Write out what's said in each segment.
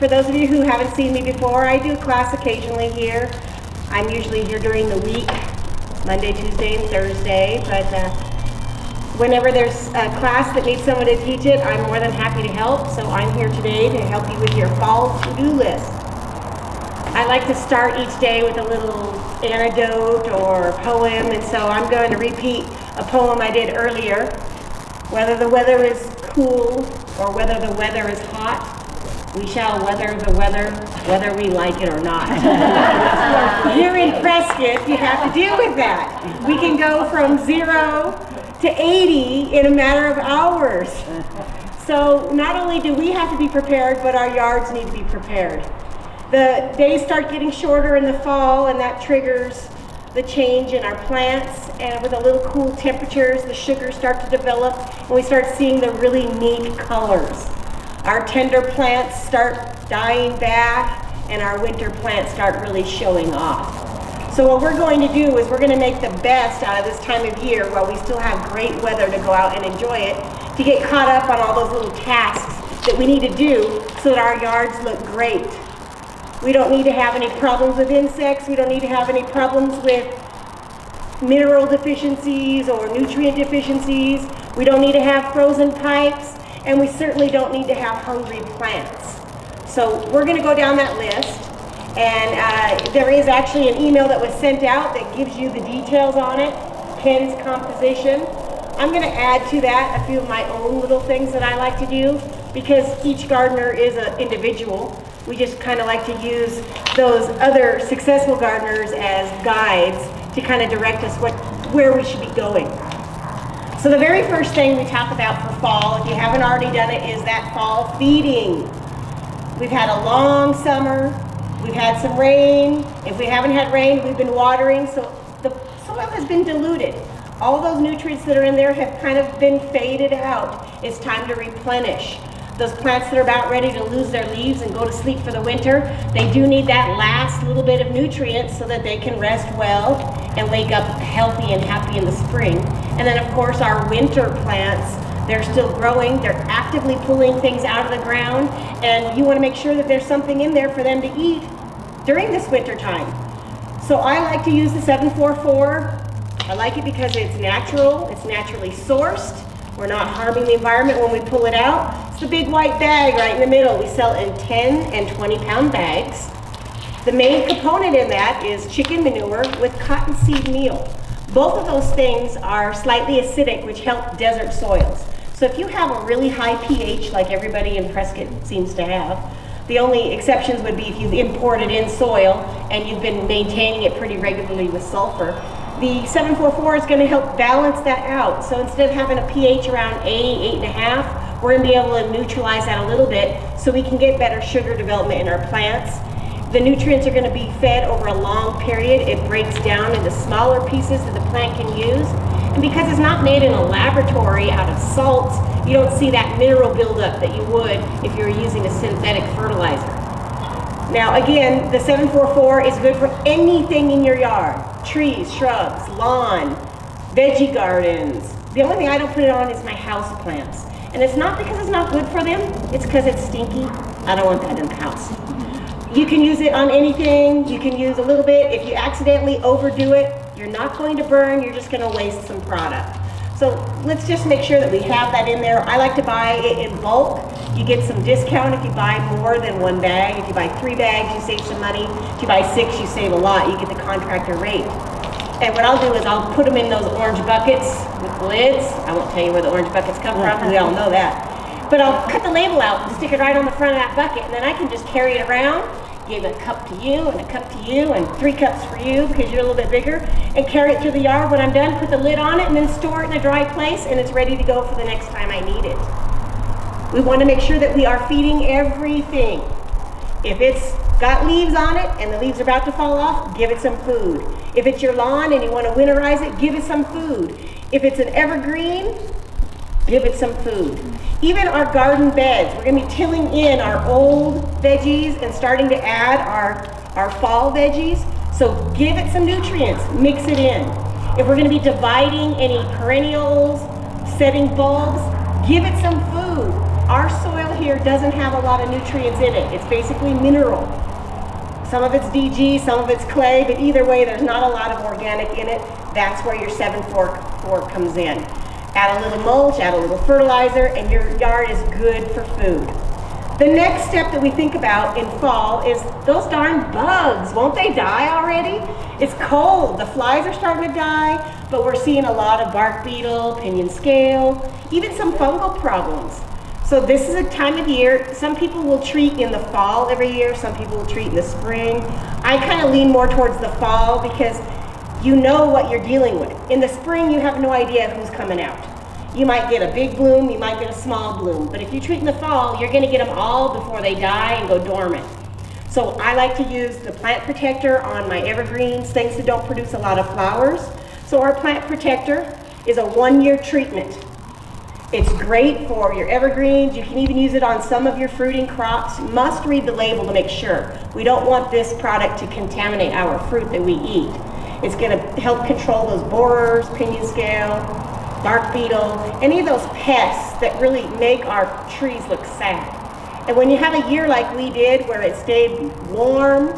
for those of you who haven't seen me before, I do a class occasionally here. I'm usually here during the week, Monday, Tuesday, and Thursday, but whenever there's a class that needs someone to teach it, I'm more than happy to help. So I'm here today to help you with your fall to-do list. I like to start each day with a little anecdote or poem, and so I'm going to repeat a poem I did earlier. Whether the weather is cool or whether the weather is hot, we shall weather the weather, whether we like it or not. Here in Prescott, you have to deal with that. We can go from 0 to 80 in a matter of hours. So not only do we have to be prepared, but our yards need to be prepared. The days start getting shorter in the fall, and that triggers the change in our plants, and with a little cool temperatures, the sugars start to develop, and we start seeing the really neat colors. Our tender plants start dying back, and our winter plants start really showing off. So what we're going to do is we're going to make the best out of this time of year while we still have great weather to go out and enjoy it, to get caught up on all those little tasks that we need to do so that our yards look great. We don't need to have any problems with insects. We don't need to have any problems with mineral deficiencies or nutrient deficiencies. We don't need to have frozen pipes, and we certainly don't need to have hungry plants. So we're going to go down that list, and there is actually an email that was sent out that gives you the details on it, Penn's composition. I'm going to add to that a few of my own little things that I like to do, because each gardener is an individual. We just kind of like to use those other successful gardeners as guides to kind of direct us where we should be going. So the very first thing we talk about for fall, if you haven't already done it, is that fall feeding. We've had a long summer, we've had some rain. If we haven't had rain, we've been watering, so the soil has been diluted. All those nutrients that are in there have kind of been faded out. It's time to replenish. Those plants that are about ready to lose their leaves and go to sleep for the winter, they do need that last little bit of nutrients so that they can rest well and wake up healthy and happy in the spring. And then of course our winter plants, they're still growing, they're actively pulling things out of the ground, and you want to make sure that there's something in there for them to eat during this winter time. So I like to use the 744. I like it because it's natural, it's naturally sourced. We're not harming the environment when we pull it out. It's the big white bag right in the middle. We sell it in 10 and 20 pound bags. The main component in that is chicken manure with cottonseed meal. Both of those things are slightly acidic, which help desert soils. So if you have a really high pH, like everybody in Prescott seems to have, the only exceptions would be if you've imported in soil and you've been maintaining it pretty regularly with sulfur. The 744 is going to help balance that out. So instead of having a pH around 8, 8.5, we're going to be able to neutralize that a little bit so we can get better sugar development in our plants. The nutrients are going to be fed over a long period. It breaks down into smaller pieces that the plant can use. And because it's not made in a laboratory out of salts, you don't see that mineral buildup that you would if you were using a synthetic fertilizer. Now again, the 744 is good for anything in your yard. Trees, shrubs, lawn, veggie gardens. The only thing I don't put it on is my house plants. And it's not because it's not good for them, it's because it's stinky. I don't want that in the house. You can use it on anything, you can use a little bit. If you accidentally overdo it, you're not going to burn, you're just gonna waste some product. So let's just make sure that we have that in there. I like to buy it in bulk. You get some discount if you buy more than one bag. If you buy 3 bags, you save some money. If you buy 6, you save a lot. You get the contractor rate. And what I'll do is I'll put them in those orange buckets with the lids. I won't tell you where the orange buckets come from, we all know that. But I'll cut the label out and stick it right on the front of that bucket, and then I can just carry it around, give a cup to you, and a cup to you, and 3 cups for you because you're a little bit bigger, and carry it through the yard. When I'm done, put the lid on it, and then store it in a dry place, and it's ready to go for the next time I need it. We want to make sure that we are feeding everything. If it's got leaves on it and the leaves are about to fall off, give it some food. If it's your lawn and you want to winterize it, give it some food. If it's an evergreen, give it some food. Even our garden beds, we're going to be tilling in our old veggies and starting to add our fall veggies. So give it some nutrients, mix it in. If we're going to be dividing any perennials, setting bulbs, give it some food. Our soil here here doesn't have a lot of nutrients in it. It's basically mineral. Some of it's DG, some of it's clay, but either way, there's not a lot of organic in it. That's where your 7-4 comes in. Add a little mulch, add a little fertilizer, and your yard is good for food. The next step that we think about in fall is those darn bugs. Won't they die already? It's cold. The flies are starting to die, but we're seeing a lot of bark beetle, pinion scale, even some fungal problems. So this is a time of year. Some people will treat in the fall every year. Some people will treat in the spring. I kind of lean more towards the fall because you know what you're dealing with. In the spring, you have no idea who's coming out. You might get a big bloom, you might get a small bloom, but if you treat in the fall, you're gonna get them all before they die and go dormant. So I like to use the plant protector on my evergreens, things that don't produce a lot of flowers. So our plant protector is a 1-year treatment. It's great for your evergreens. You can even use it on some of your fruiting crops. You must read the label to make sure. We don't want this product to contaminate our fruit that we eat. It's gonna help control those borers, pinion scale, bark beetle, any of those pests that really make our trees look sad. And when you have a year like we did where it stayed warm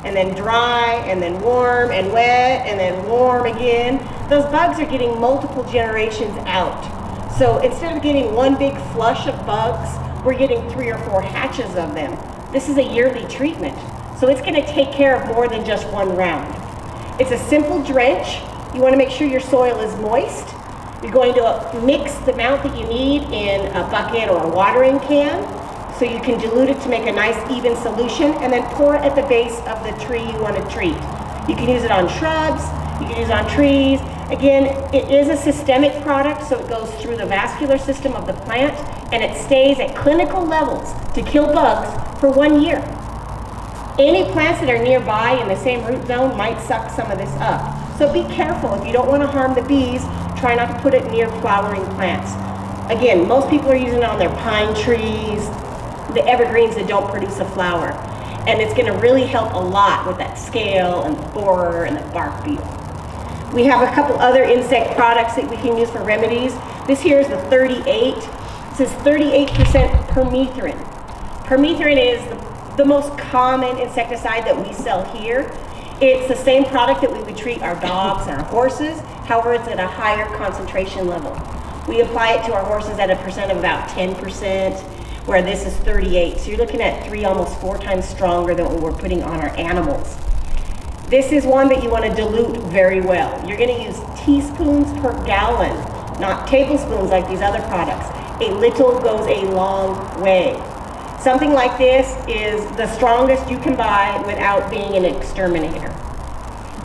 and then dry and then warm and wet and then warm again, those bugs are getting multiple generations out. So instead of getting one big flush of bugs, we're getting 3 or 4 hatches of them. This is a yearly treatment. So it's gonna take care of more than just one round. It's a simple drench. You wanna make sure your soil is moist. You're going to mix the amount that you need in a bucket or a watering can so you can dilute it to make a nice even solution and then pour it at the base of the tree you want to treat. You can use it on shrubs, you can use it on trees. Again, it is a systemic product, so it goes through the vascular system of the plant and it stays at clinical levels to kill bugs for 1 year. Any plants that are nearby in the same root zone might suck some of this up. So be careful. If you don't want to harm the bees, try not to put it near flowering plants. Again, most people are using it on their pine trees, the evergreens that don't produce a flower. And it's going to really help a lot with that scale and the borer and the bark beetle. We have a couple other insect products that we can use for remedies. This here is the 38. It says 38% permethrin. Permethrin is the most common insecticide that we sell here. It's the same product that we would treat our dogs and our horses. However, it's at a higher concentration level. We apply it to our horses at a percent of about 10%, where this is 38. So you're looking at 3, almost 4 times stronger than what we're putting on our animals. This is one that you want to dilute very well. You're going to use teaspoons per gallon, not tablespoons like these other products. A little goes a long way. Something like this is the strongest you can buy without being an exterminator.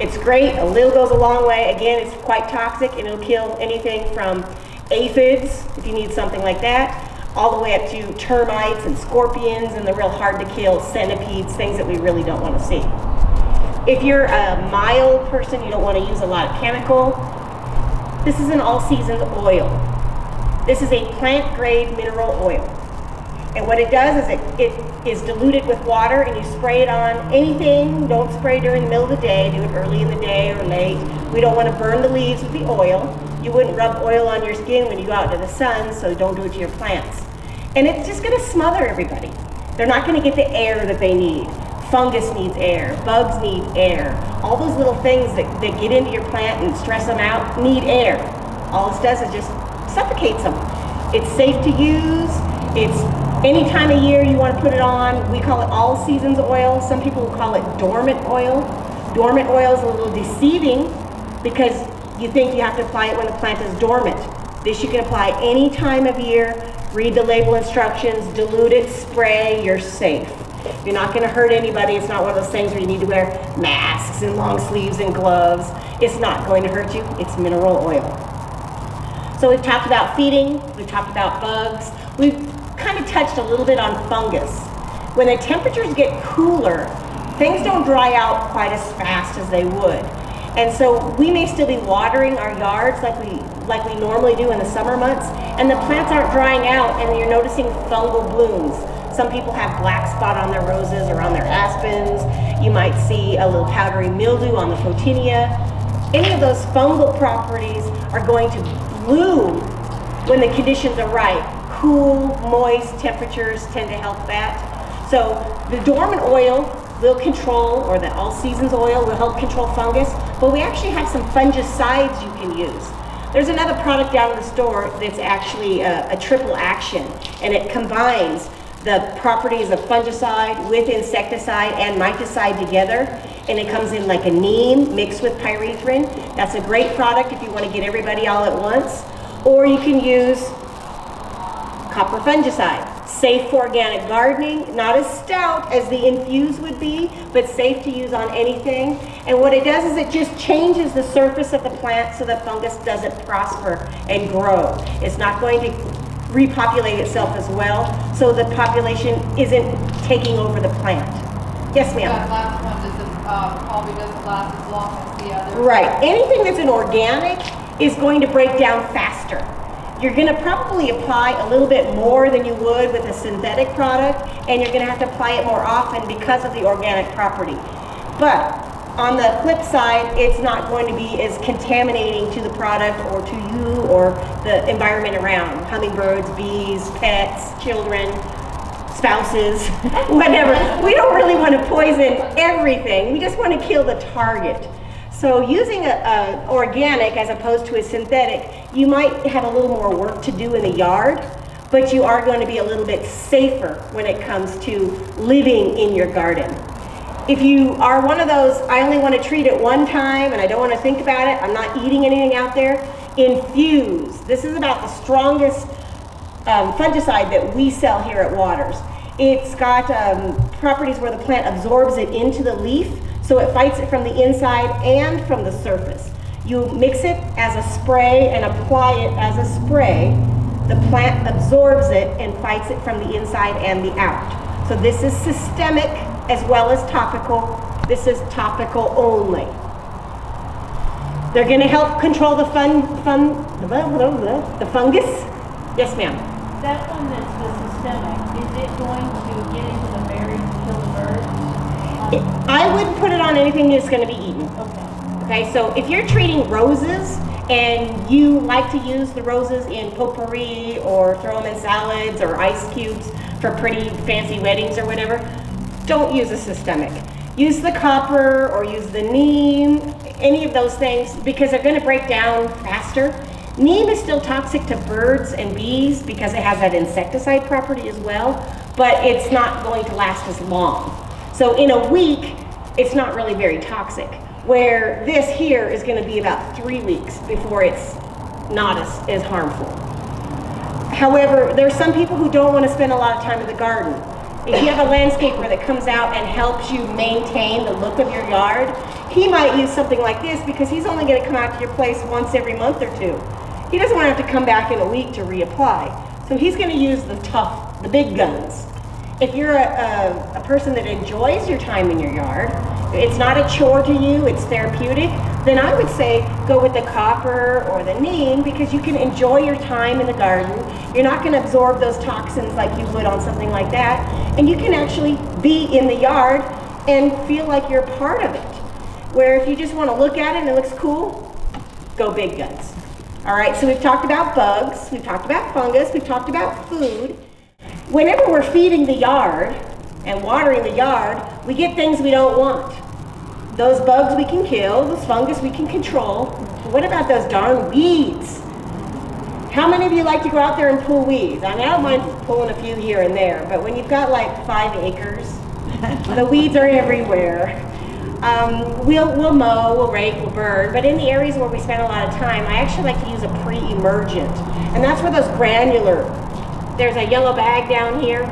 It's great, a little goes a long way. Again, it's quite toxic and it'll kill anything from aphids, if you need something like that, all the way up to termites and scorpions and the real hard to kill centipedes, things that we really don't want to see. If you're a mild person, you don't want to use a lot of chemical, this is an all-seasons oil. This is a plant-grade mineral oil. And what it does is it is diluted with water and you spray it on anything. Don't spray during the middle of the day, do it early in the day or late. We don't want to burn the leaves with the oil. You wouldn't rub oil on your skin when you go out to the sun, so don't do it to your plants. And it's just going to smother everybody. They're not going to get the air that they need. Fungus needs air, bugs need air. All those little things that get into your plant and stress them out need air. All this does is just suffocates them. It's safe to use. It's any time of year you want to put it on. We call it all seasons oil. Some people will call it dormant oil. Dormant oil is a little deceiving because you think you have to apply it when the plant is dormant. This you can apply any time of year. Read the label instructions, dilute it, spray, you're safe. You're not going to hurt anybody. It's not one of those things where you need to wear masks and long sleeves and gloves. It's not going to hurt you. It's mineral oil. So we've talked about feeding. We've talked about bugs. We've kind of touched a little bit on fungus. When the temperatures get cooler, things don't dry out quite as fast as they would. And so we may still be watering our yards like we normally do in the summer months, and the plants aren't drying out and you're noticing fungal blooms. Some people have black spot on their roses or on their aspens. You might see a little powdery mildew on the photinia. Any of those fungal properties are going to bloom when the conditions are right. cool, moist temperatures tend to help that. So the dormant oil will control, or the all seasons oil will help control fungus, but we actually have some fungicides you can use. There's another product down in the store that's actually a triple action, and it combines the properties of fungicide with insecticide and miticide together, and it comes in like a neem mixed with pyrethrin. That's a great product if you want to get everybody all at once. Or you can use copper fungicide. Safe for organic gardening, not as stout as the Infuse would be, but safe to use on anything. And what it does is it just changes the surface of the plant so the fungus doesn't prosper and grow. It's not going to repopulate itself as well, so the population isn't taking over the plant. Yes, ma'am? That last one probably doesn't last as long as the other. Right. Anything that's an organic is going to break down faster. You're going to probably apply a little bit more than you would with a synthetic product, and you're going to have to apply it more often because of the organic property. But on the flip side, it's not going to be as contaminating to the product or to you or the environment around. Hummingbirds, bees, pets, children, spouses, whatever. We don't really want to poison everything. We just want to kill the target. So using a organic as opposed to a synthetic, you might have a little more work to do in the yard, but you are going to be a little bit safer when it comes to living in your garden. If you are one of those, I only want to treat it one time and I don't want to think about it, I'm not eating anything out there, Infuse. This is about the strongest fungicide that we sell here at Waters. It's got properties where the plant absorbs it into the leaf, so it fights it from the inside and from the surface. You mix it as a spray and apply it as a spray. The plant absorbs it and fights it from the inside and the out. So this is systemic as well as topical. This is topical only. They're going to help control the the fungus. Yes, ma'am. That one that's the systemic, is it going to get into the berries and kill the birds? I wouldn't put it on anything that's going to be eaten. Okay. Okay, so if you're treating roses and you like to use the roses in potpourri or throw them in salads or ice cubes for pretty fancy weddings or whatever, don't use a systemic. Use the copper or use the neem, any of those things, because they're going to break down faster. Neem is still toxic to birds and bees because it has that insecticide property as well, but it's not going to last as long. So in a week, it's not really very toxic, where this here is going to be about 3 weeks before it's not as harmful. However, there's some people who don't want to spend a lot of time in the garden. If you have a landscaper that comes out and helps you maintain the look of your yard, he might use something like this because he's only going to come out to your place once every month or two. He doesn't want to have to come back in a week to reapply. So he's going to use the big guns. If you're a person that enjoys your time in your yard, it's not a chore to you, it's therapeutic, then I would say go with the copper or the neem because you can enjoy your time in the garden. You're not going to absorb those toxins like you would on something like that, and you can actually be in the yard and feel like you're part of it. Where if you just want to look at it and it looks cool, go big guns. All right, so we've talked about bugs, we've talked about fungus, we've talked about food. Whenever we're feeding the yard and watering the yard, we get things we don't want. Those bugs we can kill, those fungus we can control. What about those darn weeds? How many of you like to go out there and pull weeds? I mean, I don't mind pulling a few here and there, but when you've got like 5 acres, the weeds are everywhere. We'll mow, we'll rake, we'll burn, but in the areas where we spend a lot of time, I actually like to use a pre-emergent. And that's where those granular, there's a yellow bag down here.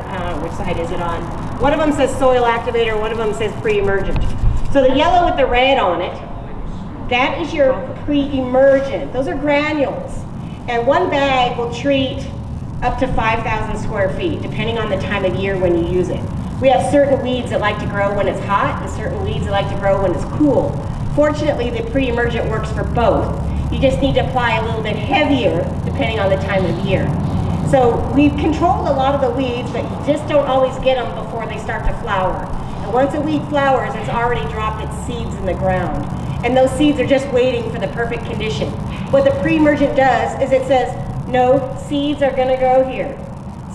Which side is it on? One of them says soil activator, one of them says pre-emergent. So the yellow with the red on it, that is your pre-emergent. Those are granules. And one bag will treat up to 5,000 square feet, depending on the time of year when you use it. We have certain weeds that like to grow when it's hot and certain weeds that like to grow when it's cool. Fortunately, the pre-emergent works for both. You just need to apply a little bit heavier depending on the time of year. So we've controlled a lot of the weeds, but you just don't always get them before they start to flower. And once a weed flowers, it's already dropped its seeds in the ground. And those seeds are just waiting for the perfect condition. What the pre-emergent does is it says, no, seeds are gonna go here.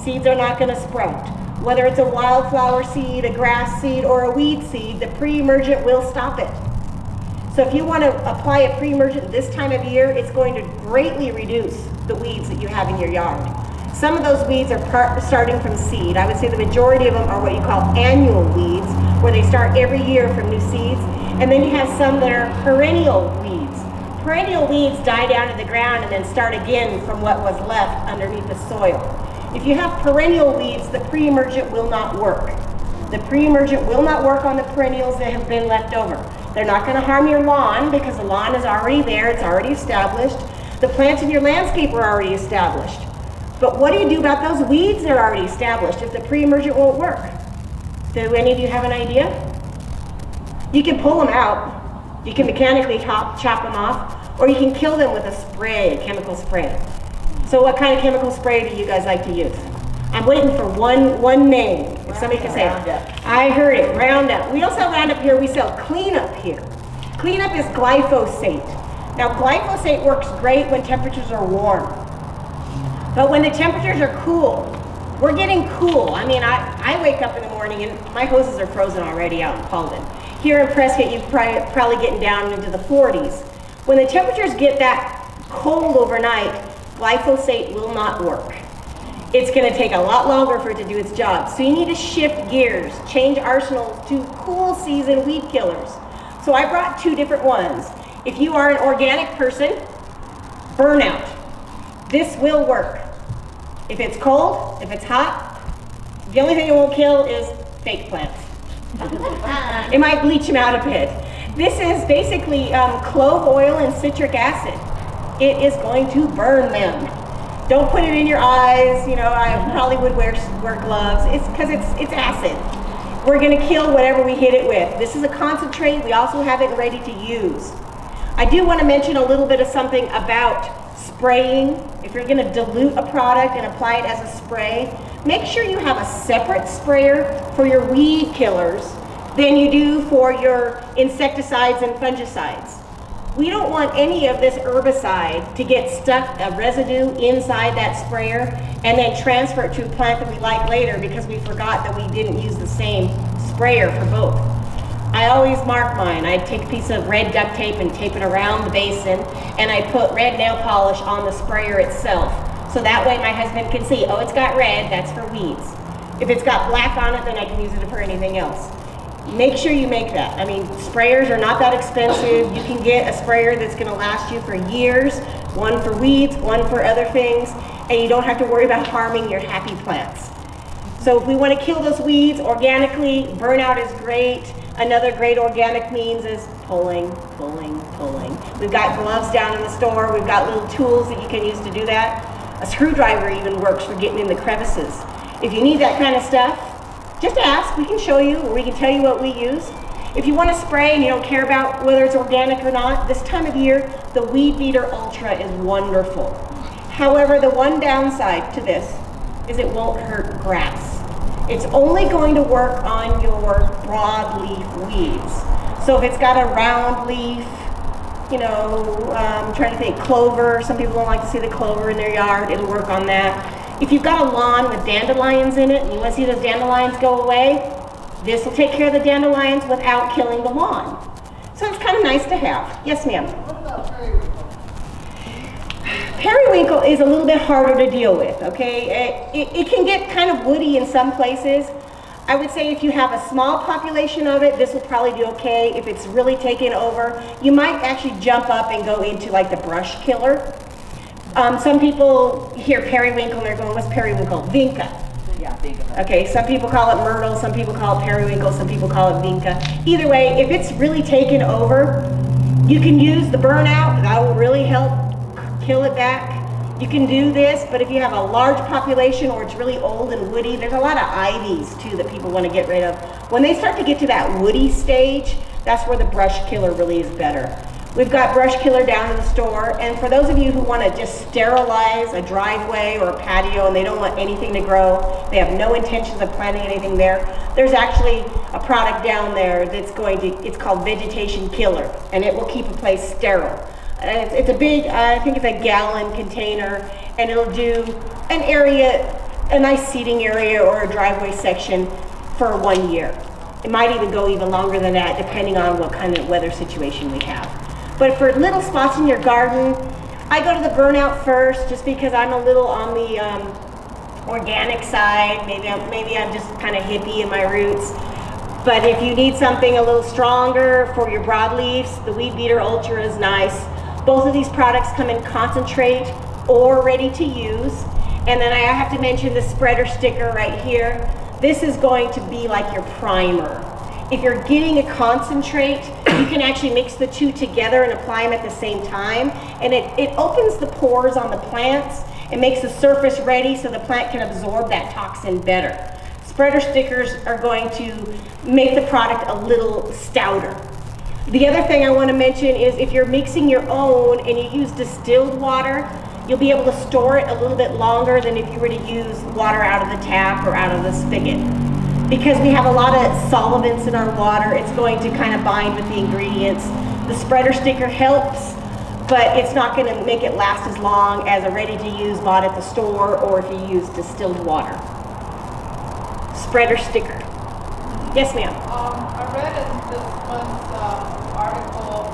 Seeds are not gonna sprout. Whether it's a wildflower seed, a grass seed, or a weed seed, the pre-emergent will stop it. So if you want to apply a pre-emergent this time of year, it's going to greatly reduce the weeds that you have in your yard. Some of those weeds are starting from seed. I would say the majority of them are what you call annual weeds, where they start every year from new seeds. And then you have some that are perennial weeds. Perennial weeds die down to the ground and then start again from what was left underneath the soil. If you have perennial weeds, the pre-emergent will not work. The pre-emergent will not work on the perennials that have been left over. They're not going to harm your lawn because the lawn is already there, it's already established. The plants in your landscape are already established. But what do you do about those weeds that are already established if the pre-emergent won't work? Do any of you have an idea? You can pull them out. You can mechanically chop them off, or you can kill them with a spray, a chemical spray. So what kind of chemical spray do you guys like to use? I'm waiting for one name. If somebody can say it. I heard it, Roundup. We don't sell Roundup here, we sell Cleanup here. Cleanup is glyphosate. Now glyphosate works great when temperatures are warm. But when the temperatures are cool, we're getting cool. I mean, I wake up in the morning and my hoses are frozen already out in Paulden. Here in Prescott, you're probably getting down into the 40s. When the temperatures get that cold overnight, glyphosate will not work. It's going to take a lot longer for it to do its job. So you need to shift gears, change arsenals to cool season weed killers. So I brought two different ones. If you are an organic person, Burnout. This will work. If it's cold, if it's hot, the only thing it won't kill is fake plants. It might bleach them out a bit. This is basically clove oil and citric acid. It is going to burn them. Don't put it in your eyes. You know, I probably would wear gloves. It's because it's acid. We're going to kill whatever we hit it with. This is a concentrate. We also have it ready to use. I do want to mention a little bit of something about spraying. If you're going to dilute a product and apply it as a spray, make sure you have a separate sprayer for your weed killers than you do for your insecticides and fungicides. We don't want any of this herbicide to get stuck, a residue inside that sprayer, and then transfer it to a plant that we like later because we forgot that we didn't use the same sprayer for both. I always mark mine. I take a piece of red duct tape and tape it around the basin, and I put red nail polish on the sprayer itself. So that way my husband can see, oh, it's got red, that's for weeds. If it's got black on it, then I can use it for anything else. Make sure you make that. I mean, sprayers are not that expensive. You can get a sprayer that's going to last you for years, one for weeds, one for other things, and you don't have to worry about harming your happy plants. So if we want to kill those weeds organically, Burnout is great. Another great organic means is pulling. We've got gloves down in the store. We've got little tools that you can use to do that. A screwdriver even works for getting in the crevices. If you need that kind of stuff, just ask, we can show you, or we can tell you what we use. If you want to spray and you don't care about whether it's organic or not, this time of year, the Weed Beater Ultra is wonderful. However, the one downside to this is it won't hurt grass. It's only going to work on your broadleaf weeds. So if it's got a round leaf, you know, I'm trying to think, clover, some people don't like to see the clover in their yard, it'll work on that. If you've got a lawn with dandelions in it and you want to see those dandelions go away, this will take care of the dandelions without killing the lawn. So it's kind of nice to have. Yes, ma'am? What about periwinkle? Periwinkle is a little bit harder to deal with, okay? It can get kind of woody in some places. I would say if you have a small population of it, this will probably be okay. If it's really taken over, you might actually jump up and go into like the brush killer. Some people hear periwinkle and they're going, what's periwinkle? Vinca. Yeah, Vinca. Okay, some people call it myrtle, some people call it periwinkle, some people call it vinca. Either way, if it's really taken over, you can use the Burnout. That will really help kill it back. You can do this, but if you have a large population or it's really old and woody, there's a lot of ivies too that people want to get rid of. When they start to get to that woody stage, that's where the brush killer really is better. We've got brush killer down in the store, and for those of you who want to just sterilize a driveway or a patio and they don't want anything to grow, they have no intentions of planting anything there, there's actually a product down there that's it's called Vegetation Killer, and it will keep a place sterile. It's a big, I think it's a gallon container, and it'll do an area a nice seating area or a driveway section for 1 year. It might even go even longer than that, depending on what kind of weather situation we have. But for little spots in your garden, I go to the burnout first, just because I'm a little on the organic side. Maybe I'm just kind of hippie in my roots. But if you need something a little stronger for your broadleafs, the Weed Beater Ultra is nice. Both of these products come in concentrate or ready to use. And then I have to mention the spreader sticker right here. This is going to be like your primer. If you're getting a concentrate, you can actually mix the two together and apply them at the same time. And it opens the pores on the plants and makes the surface ready so the plant can absorb that toxin better. Spreader stickers are going to make the product a little stouter. The other thing I want to mention is if you're mixing your own and you use distilled water, you'll be able to store it a little bit longer than if you were to use water out of the tap or out of the spigot. Because we have a lot of solvents in our water, it's going to kind of bind with the ingredients. The spreader sticker helps, but it's not going to make it last as long as a ready-to-use bought at the store or if you use distilled water. Spreader sticker. Yes, ma'am. I read in this one's article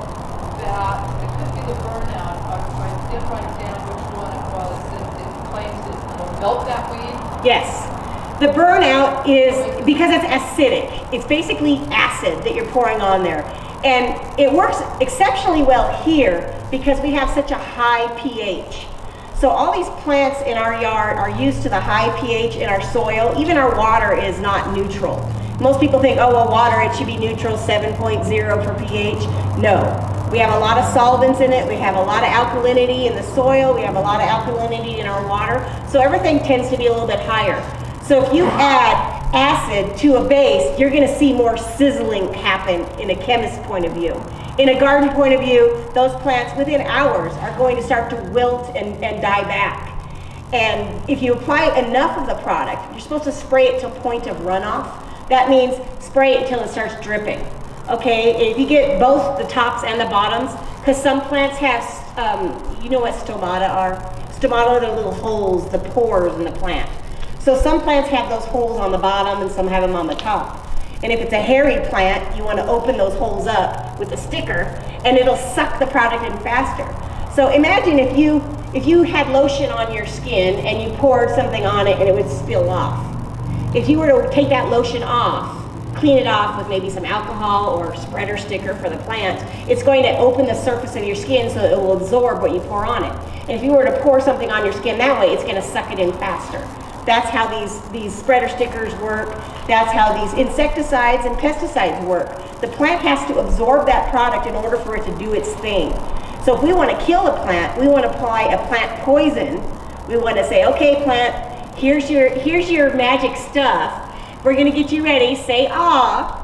that it could be the burnout. I didn't write down which one it was. It claims it will melt that weed. Yes. The burnout is because it's acidic. It's basically acid that you're pouring on there. And it works exceptionally well here because we have such a high pH. So all these plants in our yard are used to the high pH in our soil. Even our water is not neutral. Most people think, oh, well, water, it should be neutral, 7.0 for pH. No. We have a lot of solvents in it. We have a lot of alkalinity in the soil. We have a lot of alkalinity in our water. So everything tends to be a little bit higher. So if you add acid to a base, you're going to see more sizzling happen in a chemist's point of view. In a garden point of view, those plants within hours are going to start to wilt and die back. And if you apply enough of the product, you're supposed to spray it to a point of runoff. That means spray it until it starts dripping. Okay, if you get both the tops and the bottoms, because some plants have, you know what stomata are? Stomata are the little holes, the pores in the plant. So some plants have those holes on the bottom and some have them on the top. And if it's a hairy plant, you want to open those holes up with a sticker and it'll suck the product in faster. So imagine if you had lotion on your skin and you poured something on it and it would spill off. If you were to take that lotion off, clean it off with maybe some alcohol or spreader sticker for the plant, it's going to open the surface of your skin so it will absorb what you pour on it. And if you were to pour something on your skin that way, it's going to suck it in faster. That's how these spreader stickers work. That's how these insecticides and pesticides work. The plant has to absorb that product in order for it to do its thing. So if we want to kill a plant, we want to apply a plant poison. We want to say, okay, plant, here's your magic stuff. We're going to get you ready. Say ah.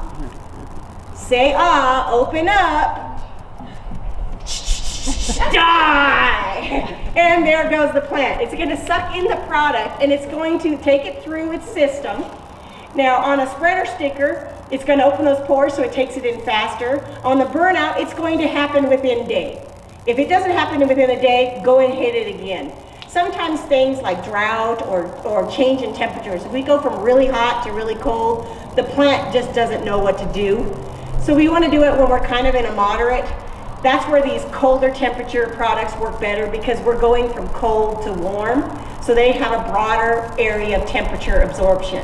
Say ah. Open up. Die! And there goes the plant. It's going to suck in the product and it's going to take it through its system. Now on a spreader sticker, it's going to open those pores so it takes it in faster. On the burnout, it's going to happen within a day. If it doesn't happen within a day, go and hit it again. Sometimes things like drought or change in temperatures, if we go from really hot to really cold, the plant just doesn't know what to do. So we want to do it when we're kind of in a moderate. That's where these colder temperature products work better because we're going from cold to warm, so they have a broader area of temperature absorption.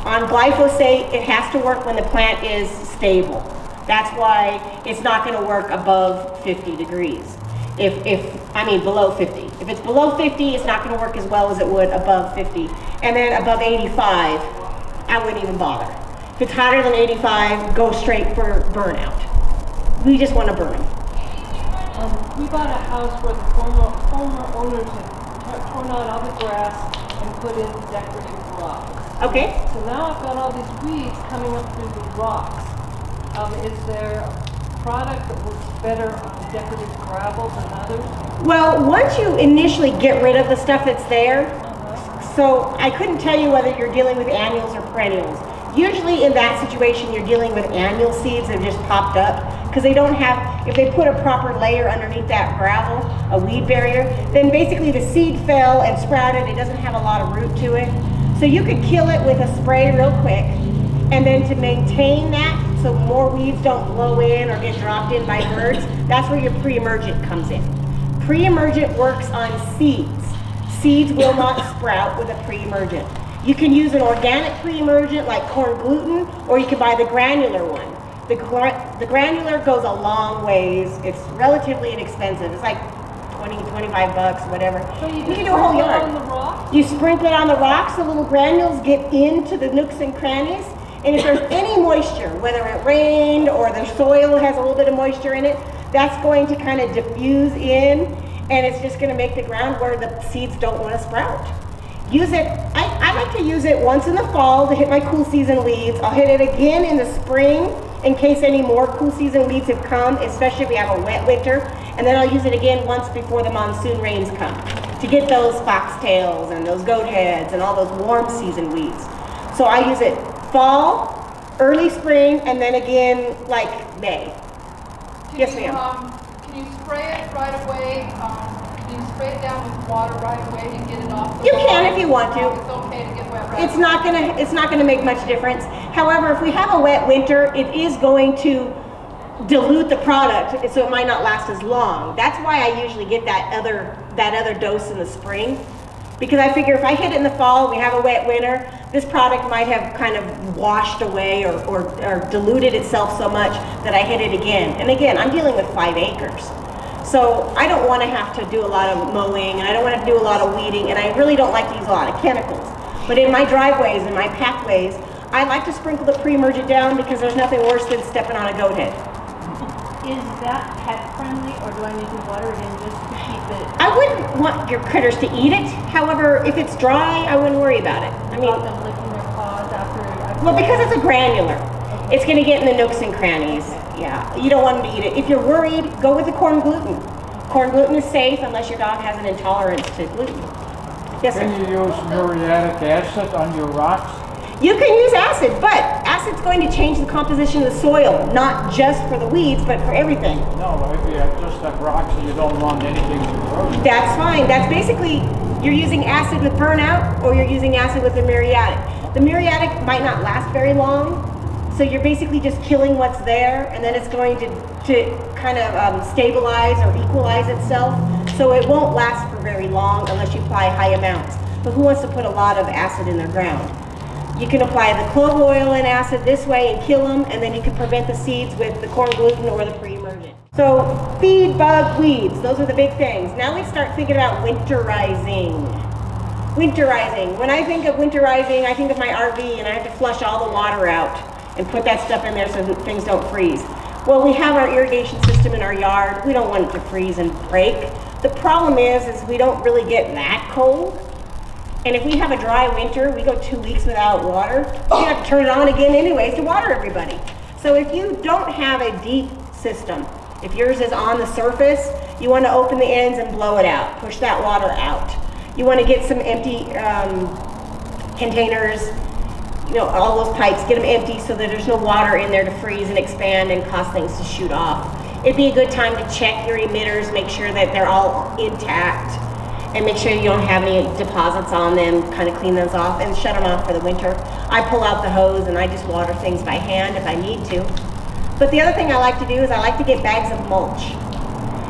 On glyphosate, it has to work when the plant is stable. That's why it's not going to work above 50 degrees. Below 50. If it's below 50, it's not going to work as well as it would above 50. And then above 85, I wouldn't even bother. If it's hotter than 85, go straight for burnout. We just want to burn them. We bought a house where the former owners had torn out all the grass and put in decorative rocks. Okay. So now I've got all these weeds coming up through the rocks. Is there a product that works better on decorative gravel than others? Well, once you initially get rid of the stuff that's there, so I couldn't tell you whether you're dealing with annuals or perennials. Usually in that situation, you're dealing with annual seeds that have just popped up because they don't have, if they put a proper layer underneath that gravel, a weed barrier, then basically the seed fell and sprouted. It doesn't have a lot of root to it. So you could kill it with a spray real quick, and then to maintain that so more weeds don't blow in or get dropped in by birds, that's where your pre-emergent comes in. Pre-emergent works on seeds. Seeds will not sprout with a pre-emergent. You can use an organic pre-emergent like corn gluten, or you can buy the granular one. The granular goes a long ways. It's relatively inexpensive. It's like 20, 25 bucks, whatever. So you can do a whole yard. on the rock? You sprinkle it on the rocks, the little granules get into the nooks and crannies, and if there's any moisture, whether it rained or the soil has a little bit of moisture in it, that's going to kind of diffuse in, and it's just going to make the ground where the seeds don't want to sprout. Use it, I like to use it once in the fall to hit my cool season weeds. I'll hit it again in the spring in case any more cool season weeds have come, especially if we have a wet winter. And then I'll use it again once before the monsoon rains come to get those foxtails and those goat heads and all those warm season weeds. So I use it fall, early spring, and then again like May. Yes, ma'am. Can you spray it right away? Can you spray it down with water right away to get it off the You lawn? can if you want to. It's okay to get wet right It's not gonna make much difference. However, if we have a wet winter, it is going to dilute the product, so it might not last as long. That's why I usually get that other dose in the spring, because I figure if I hit it in the fall, we have a wet winter, this product might have kind of washed away or diluted itself so much that I hit it again. And again, I'm dealing with 5 acres. So I don't want to have to do a lot of mowing, and I don't want to do a lot of weeding, and I really don't like to use a lot of chemicals. But in my driveways and my pathways, I like to sprinkle the pre-emergent down because there's nothing worse than stepping on a goat head. Is that pet friendly, or do I need to water it in just to keep it? I wouldn't want your critters to eat it. However, if it's dry, I wouldn't worry about it. I mean, About them licking their paws after? well, because it's a granular, it's going to get in the nooks and crannies. Yeah, you don't want them to eat it. If you're worried, go with the corn gluten. Corn gluten is safe unless your dog has an intolerance to gluten. Yes, sir. Can you use muriatic acid on your rocks? You can use acid, but acid's going to change the composition of the soil, not just for the weeds, but for everything. No, if you just have rocks and you don't want anything to grow. That's fine. That's basically, you're using acid with burnout, or you're using acid with the muriatic. The muriatic might not last very long, so you're basically just killing what's there, and then it's going to kind of stabilize or equalize itself, so it won't last for very long unless you apply high amounts. But who wants to put a lot of acid in their ground? You can apply the clove oil and acid this way and kill them, and then you can prevent the seeds with the corn gluten or the pre-emergent. So feed, bug, weeds, those are the big things. Now we start thinking about winterizing. Winterizing. When I think of winterizing, I think of my RV, and I have to flush all the water out and put that stuff in there so that things don't freeze. Well, we have our irrigation system in our yard. We don't want it to freeze and break. The problem is we don't really get that cold. And if we have a dry winter, we go 2 weeks without water, we have to turn it on again anyways to water everybody. So if you don't have a deep system, if yours is on the surface, you want to open the ends and blow it out, push that water out. You want to get some empty containers, you know, all those pipes, get them empty so that there's no water in there to freeze and expand and cause things to shoot off. It'd be a good time to check your emitters, make sure that they're all intact, and make sure you don't have any deposits on them, kind of clean those off and shut them off for the winter. I pull out the hose and I just water things by hand if I need to. But the other thing I like to do is I like to get bags of mulch.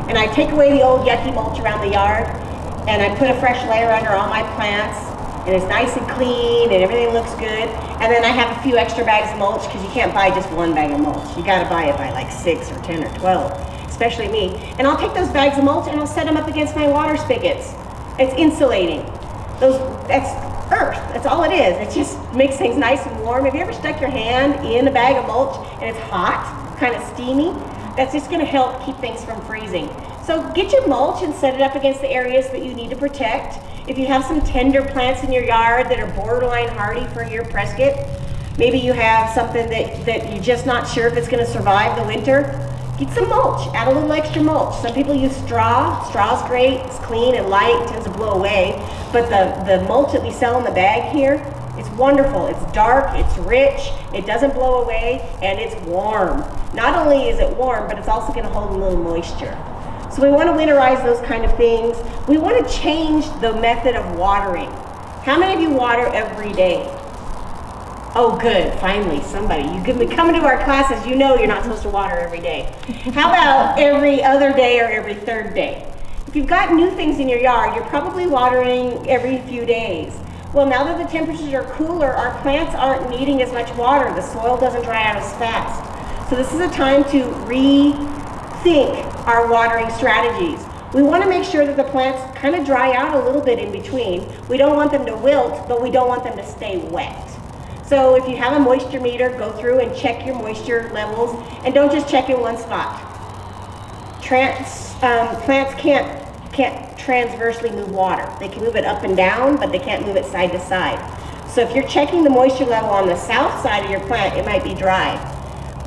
And I take away the old yucky mulch around the yard, and I put a fresh layer under all my plants, and it's nice and clean and everything looks good. And then I have a few extra bags of mulch, because you can't buy just one bag of mulch. You gotta buy it by like 6 or 10 or 12, especially me. And I'll take those bags of mulch and I'll set them up against my water spigots. It's insulating. That's earth, that's all it is. It just makes things nice and warm. Have you ever stuck your hand in a bag of mulch and it's hot, kind of steamy? That's just gonna help keep things from freezing. So get your mulch and set it up against the areas that you need to protect. If you have some tender plants in your yard that are borderline hardy for your Prescott, maybe you have something that you're just not sure if it's gonna survive the winter, get some mulch, add a little extra mulch. Some people use straw. Straw's great, it's clean and light, tends to blow away. But the mulch that we sell in the bag here, it's wonderful. It's dark, it's rich, it doesn't blow away, and it's warm. Not only is it warm, but it's also gonna hold a little moisture. So we wanna winterize those kind of things. We wanna change the method of watering. How many of you water every day? Oh, good, finally, somebody. You can be coming to our classes, you know you're not supposed to water every day. How about every other day or every third day? If you've got new things in your yard, you're probably watering every few days. Well, now that the temperatures are cooler, our plants aren't needing as much water. The soil doesn't dry out as fast. So this is a time to rethink our watering strategies. We want to make sure that the plants kind of dry out a little bit in between. We don't want them to wilt, but we don't want them to stay wet. So if you have a moisture meter, go through and check your moisture levels, and don't just check in one spot. Plants can't transversely move water. They can move it up and down, but they can't move it side to side. So if you're checking the moisture level on the south side of your plant, it might be dry.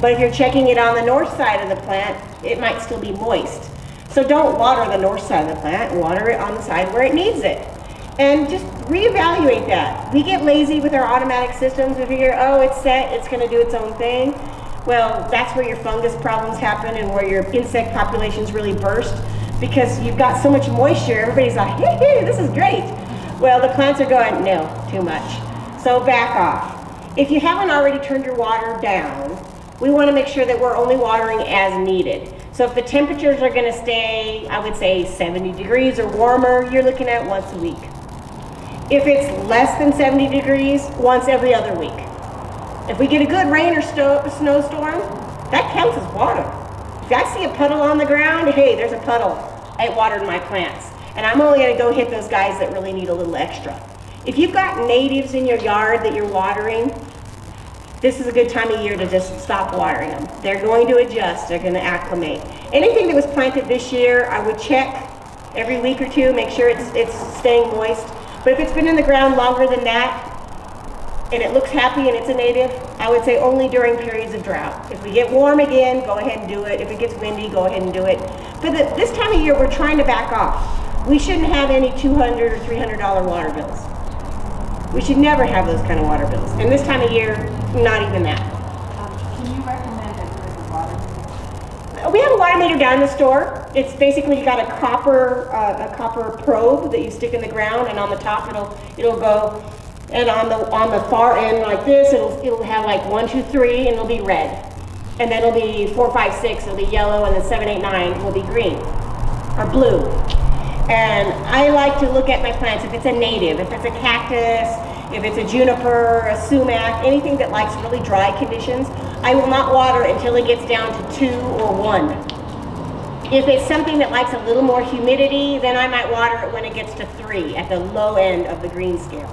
But if you're checking it on the north side of the plant, it might still be moist. So don't water the north side of the plant, water it on the side where it needs it. And just reevaluate that. We get lazy with our automatic systems. We figure, oh, it's set, it's gonna do its own thing. Well, that's where your fungus problems happen and where your insect populations really burst, because you've got so much moisture, everybody's like, hey, this is great. Well, the plants are going, no, too much. So back off. If you haven't already turned your water down, we wanna make sure that we're only watering as needed. So if the temperatures are gonna stay, I would say 70 degrees or warmer, you're looking at once a week. If it's less than 70 degrees, once every other week. If we get a good rain or snowstorm, that counts as water. If I see a puddle on the ground, hey, there's a puddle. I watered my plants. And I'm only gonna go hit those guys that really need a little extra. If you've got natives in your yard that you're watering, this is a good time of year to just stop watering them. They're going to adjust, they're gonna acclimate. Anything that was planted this year, I would check every week or two, make sure it's staying moist. But if it's been in the ground longer than that, and it looks happy and it's a native, I would say only during periods of drought. If we get warm again, go ahead and do it. If it gets windy, go ahead and do it. But this time of year, we're trying to back off. We shouldn't have any $200 or $300 water bills. We should never have those kind of water bills. And this time of year, not even that. Can you recommend a good water meter? We have a water meter down in the store. It's basically got a copper probe that you stick in the ground, and on the top it'll go, and on the far end like this, it'll have like 1, 2, 3, and it'll be red. And then it'll be 4, 5, 6, it'll be yellow, and then 7, 8, 9 will be green or blue. And I like to look at my plants, if it's a native, if it's a cactus, if it's a juniper, a sumac, anything that likes really dry conditions, I will not water until it gets down to 2 or 1. If it's something that likes a little more humidity, then I might water it when it gets to 3 at the low end of the green scale.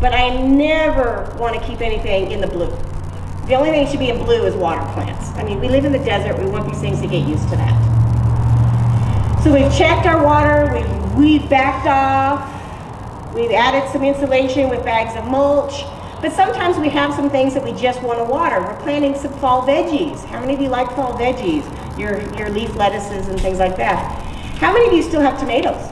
But I never want to keep anything in the blue. The only thing that should be in blue is water plants. I mean, we live in the desert, we want these things to get used to that. So we've checked our water, we've backed off, we've added some insulation with bags of mulch, but sometimes we have some things that we just want to water. We're planting some fall veggies. How many of you like fall veggies? Your leaf lettuces and things like that. How many of you still have tomatoes?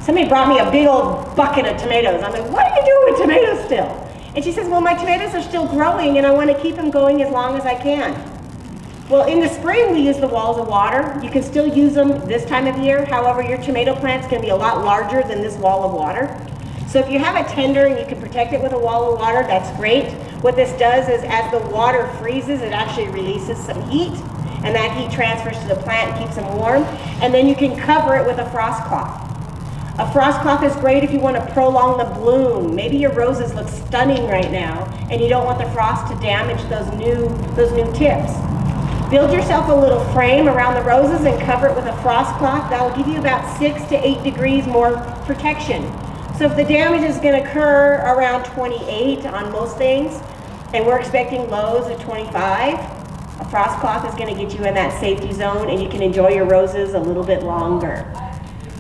Somebody brought me a big old bucket of tomatoes. I'm like, what are you doing with tomatoes still? And she says, well, my tomatoes are still growing and I want to keep them going as long as I can. Well, in the spring, we use the walls of water. You can still use them this time of year. However, your tomato plant's gonna be a lot larger than this wall of water. So if you have a tender and you can protect it with a wall of water, that's great. What this does is as the water freezes, it actually releases some heat, and that heat transfers to the plant and keeps them warm. And then you can cover it with a frost cloth. A frost cloth is great if you want to prolong the bloom. Maybe your roses look stunning right now, and you don't want the frost to damage those new tips. Build yourself a little frame around the roses and cover it with a frost cloth. That will give you about 6 to 8 degrees more protection. So if the damage is going to occur around 28 on most things, and we're expecting lows of 25, a frost cloth is going to get you in that safety zone, and you can enjoy your roses a little bit longer.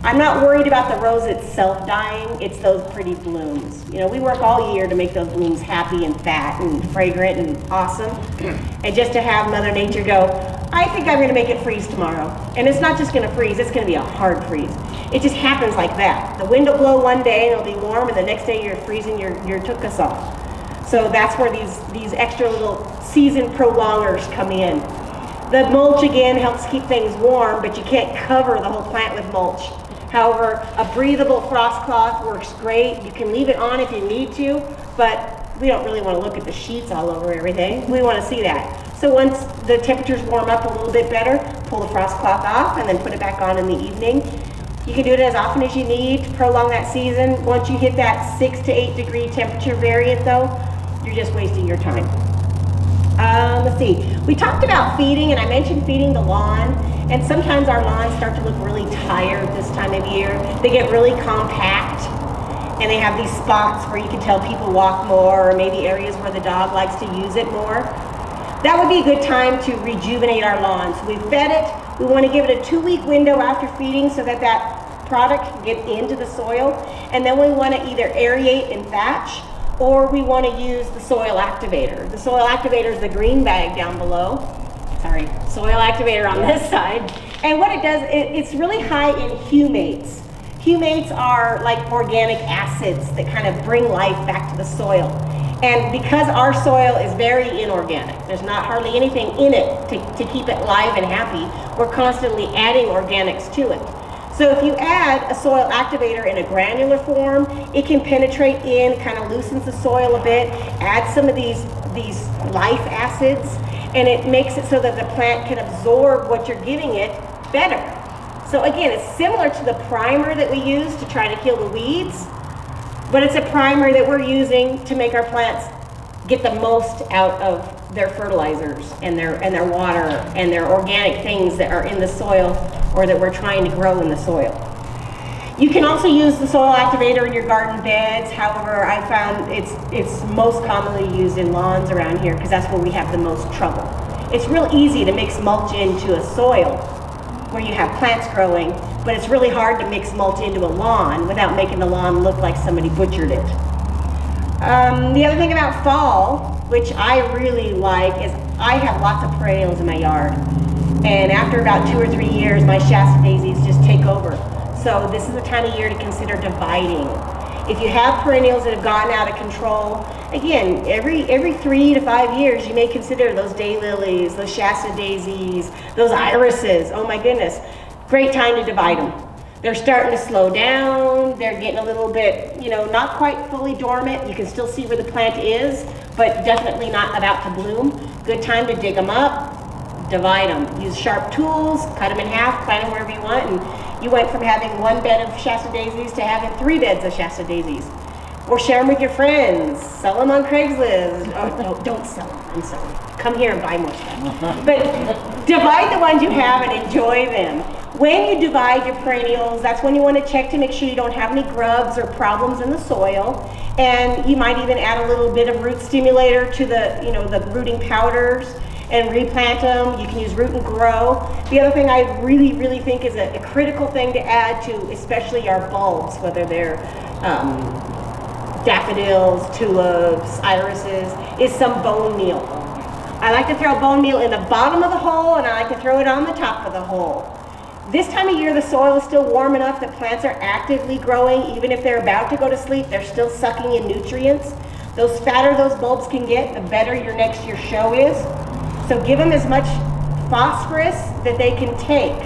I'm not worried about the rose itself dying, it's those pretty blooms. You know, we work all year to make those blooms happy and fat and fragrant and awesome. And just to have Mother Nature go, I think I'm gonna make it freeze tomorrow. And it's not just gonna freeze, it's gonna be a hard freeze. It just happens like that. The wind will blow one day and it'll be warm, and the next day you're freezing your tuchus off. So that's where these extra little season prolongers come in. The mulch again helps keep things warm, but you can't cover the whole plant with mulch. However, a breathable frost cloth works great. You can leave it on if you need to, but we don't really want to look at the sheets all over everything. We want to see that. So once the temperatures warm up a little bit better, pull the frost cloth off and then put it back on in the evening. You can do it as often as you need to prolong that season. Once you hit that 6 to 8 degree temperature variant though, you're just wasting your time. Let's see, we talked about feeding, and I mentioned feeding the lawn, and sometimes our lawns start to look really tired this time of year. They get really compact, and they have these spots where you can tell people walk more, or maybe areas where the dog likes to use it more. That would be a good time to rejuvenate our lawns. We fed it, we want to give it a 2-week window after feeding so that that product can get into the soil, and then we want to either aerate and thatch, or we want to use the soil activator. The soil activator is the green bag down below. Sorry, soil activator on this side. And what it does, it's really high in humates. Humates are like organic acids that kind of bring life back to the soil. And because our soil is very inorganic, there's not hardly anything in it to keep it live and happy, we're constantly adding organics to it. So if you add a soil activator in a granular form, it can penetrate in, kind of loosens the soil a bit, adds some of these life acids, and it makes it so that the plant can absorb what you're giving it better. So again, it's similar to the primer that we use to try to kill the weeds, but it's a primer that we're using to make our plants get the most out of their fertilizers and their water and their organic things that are in the soil or that we're trying to grow in the soil. You can also use the soil activator in your garden beds. However, I found it's most commonly used in lawns around here because that's where we have the most trouble. It's real easy to mix mulch into a soil where you have plants growing, but it's really hard to mix mulch into a lawn without making the lawn look like somebody butchered it. The other thing about fall, which I really like, is I have lots of perennials in my yard. And after about 2 or 3 years, my Shasta daisies just take over. So this is the time of year to consider dividing. If you have perennials that have gotten out of control, again, every 3 to 5 years, you may consider those daylilies, those Shasta daisies, those irises. Oh my goodness, great time to divide them. They're starting to slow down. They're getting a little bit, not quite fully dormant. You can still see where the plant is, but definitely not about to bloom. Good time to dig them up, divide them. Use sharp tools, cut them in half, plant them wherever you want, and you went from having 1 bed of Shasta daisies to having 3 beds of Shasta daisies. Or share them with your friends, sell them on Craigslist. Oh, no, don't sell them, I'm sorry. Come here and buy more stuff. But divide the ones you have and enjoy them. When you divide your perennials, that's when you want to check to make sure you don't have any grubs or problems in the soil. And you might even add a little bit of root stimulator to the rooting powders and replant them. You can use Root and Grow. The other thing I really, really think is a critical thing to add to especially our bulbs, whether they're daffodils, tulips, irises, is some bone meal. I like to throw bone meal in the bottom of the hole, and I like to throw it on the top of the hole. This time of year, the soil is still warm enough that plants are actively growing. Even if they're about to go to sleep, they're still sucking in nutrients. Those fatter those bulbs can get, the better your next year's show is. So give them as much phosphorus that they can take.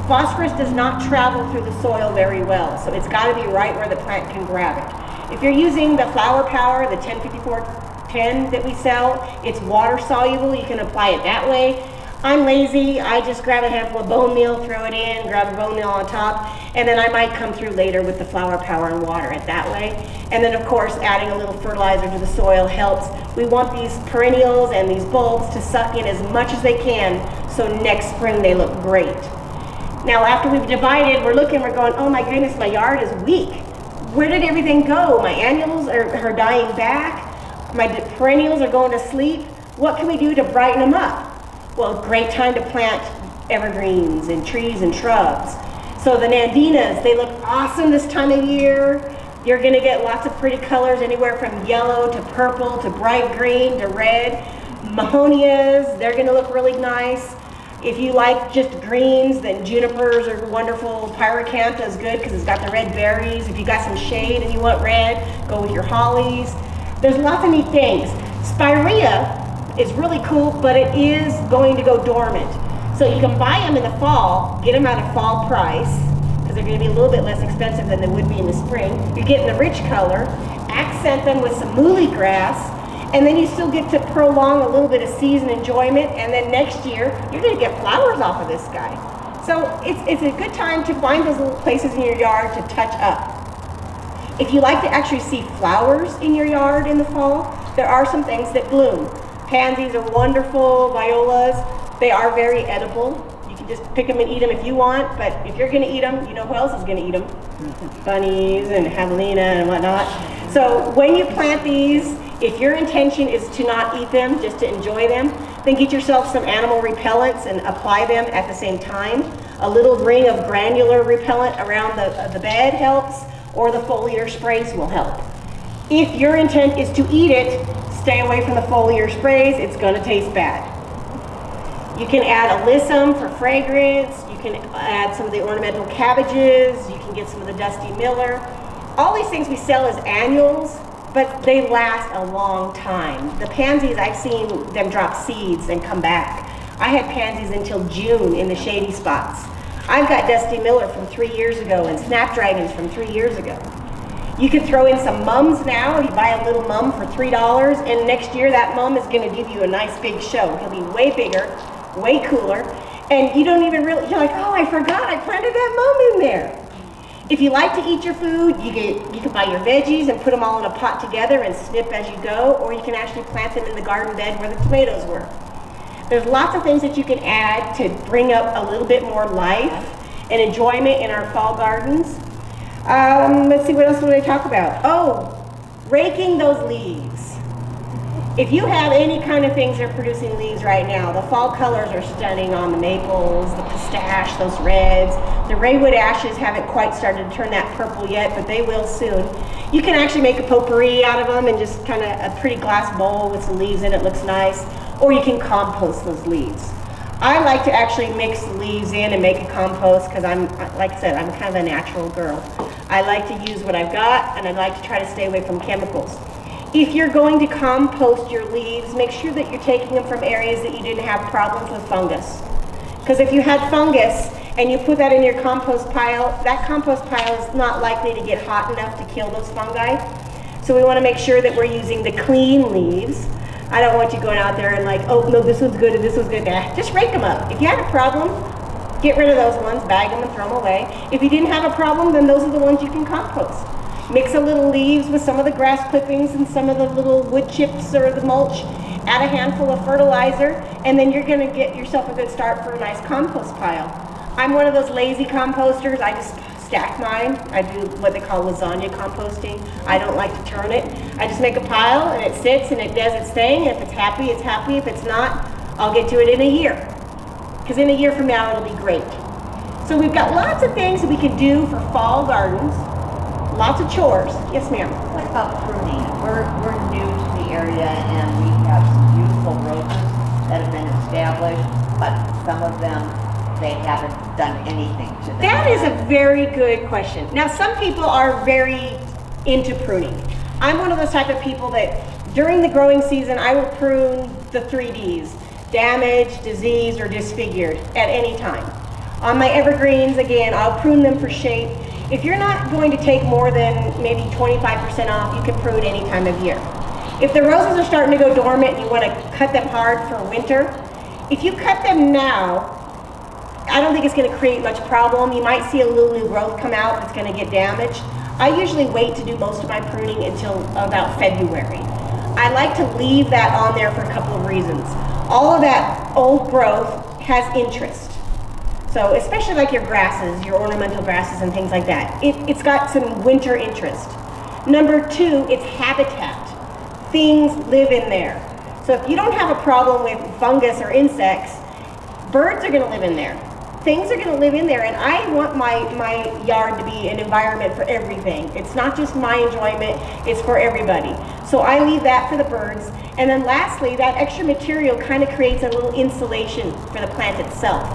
Phosphorus does not travel through the soil very well, so it's got to be right where the plant can grab it. If you're using the Flower Power, the 105410 that we sell, it's water soluble. You can apply it that way. I'm lazy. I just grab a handful of bone meal, throw it in, grab a bone meal on top, and then I might come through later with the Flower Power and water it that way. And then of course, adding a little fertilizer to the soil helps. We want these perennials and these bulbs to suck in as much as they can, so next spring they look great. Now after we've divided, we're going, oh my goodness, my yard is weak. Where did everything go? My annuals are dying back. My perennials are going to sleep. What can we do to brighten them up? Well, great time to plant evergreens and trees and shrubs. So the Nandinas, they look awesome this time of year. You're gonna get lots of pretty colors, anywhere from yellow to purple to bright green to red. Mahonias, they're gonna look really nice. If you like just greens, then junipers are wonderful. Pyracantha is good because it's got the red berries. If you got some shade and you want red, go with your hollies. There's lots of neat things. Spirea is really cool, but it is going to go dormant. So you can buy them in the fall, get them at a fall price, because they're gonna be a little bit less expensive than they would be in the spring. You're getting the rich color, accent them with some muhly grass, and then you still get to prolong a little bit of season enjoyment, and then next year, you're gonna get flowers off of this guy. So it's a good time to find those little places in your yard to touch up. If you like to actually see flowers in your yard in the fall, there are some things that bloom. Pansies are wonderful, violas, they are very edible. You can just pick them and eat them if you want, but if you're gonna eat them, you know who else is gonna eat them? Bunnies and javelina and whatnot. So when you plant these, if your intention is to not eat them, just to enjoy them, then get yourself some animal repellents and apply them at the same time. A little ring of granular repellent around the bed helps, or the foliar sprays will help. If your intent is to eat it, stay away from the foliar sprays, it's gonna taste bad. You can add alyssum for fragrance, you can add some of the ornamental cabbages, you can get some of the Dusty Miller. All these things we sell as annuals, but they last a long time. The pansies, I've seen them drop seeds and come back. I had pansies until June in the shady spots. I've got Dusty Miller from 3 years ago and Snapdragons from 3 years ago. You can throw in some mums now. You buy a little mum for $3, and next year that mum is gonna give you a nice big show. He'll be way bigger, way cooler, and you don't even really, you're like, oh, I forgot I planted that mum in there. If you like to eat your food, you can buy your veggies and put them all in a pot together and snip as you go, or you can actually plant them in the garden bed where the tomatoes were. There's lots of things that you can add to bring up a little bit more life and enjoyment in our fall gardens. Let's see, what else would I talk about? Oh, raking those leaves. If you have any kind of things that are producing leaves right now, the fall colors are stunning on the maples, the pistache, those reds. The raywood ashes haven't quite started to turn that purple yet, but they will soon. You can actually make a potpourri out of them and just kind of a pretty glass bowl with some leaves in it, looks nice. Or you can compost those leaves. I like to actually mix the leaves in and make a compost because like I said, I'm kind of a natural girl. I like to use what I've got, and I like to try to stay away from chemicals. If you're going to compost your leaves, make sure that you're taking them from areas that you didn't have problems with fungus. Because if you had fungus and you put that in your compost pile, that compost pile is not likely to get hot enough to kill those fungi. So we want to make sure that we're using the clean leaves. I don't want you going out there and like, oh no, this one's good and this one's good. Nah, just rake them up. If you had a problem, get rid of those ones, bag them and throw them away. If you didn't have a problem, then those are the ones you can compost. Mix a little leaves with some of the grass clippings and some of the little wood chips or the mulch. Add a handful of fertilizer, and then you're gonna get yourself a good start for a nice compost pile. I'm one of those lazy composters. I just stack mine. I do what they call lasagna composting. I don't like to turn it. I just make a pile and it sits and it does its thing. If it's happy, it's happy. If it's not, I'll get to it in a year. Because in a year from now, it'll be great. So we've got lots of things that we can do for fall gardens. Lots of chores. Yes, ma'am. What about pruning? We're new to the area and we have some beautiful roses that have been established, but some of them, they haven't done anything to them. That is a very good question. Now, some people are very into pruning. I'm one of those type of people that during the growing season, I will prune the 3 Ds, damaged, diseased, or disfigured at any time. On my evergreens, again, I'll prune them for shape. If you're not going to take more than maybe 25% off, you can prune any time of year. If the roses are starting to go dormant and you want to cut them hard for winter, if you cut them now, I don't think it's going to create much problem. You might see a little new growth come out that's going to get damaged. I usually wait to do most of my pruning until about February. I like to leave that on there for a couple of reasons. All of that old growth has interest. So especially like your grasses, your ornamental grasses and things like that. It's got some winter interest. Number 2, it's habitat. Things live in there. So if you don't have a problem with fungus or insects, birds are gonna live in there. Things are gonna live in there, and I want my yard to be an environment for everything. It's not just my enjoyment, it's for everybody. So I leave that for the birds. And then lastly, that extra material kind of creates a little insulation for the plant itself.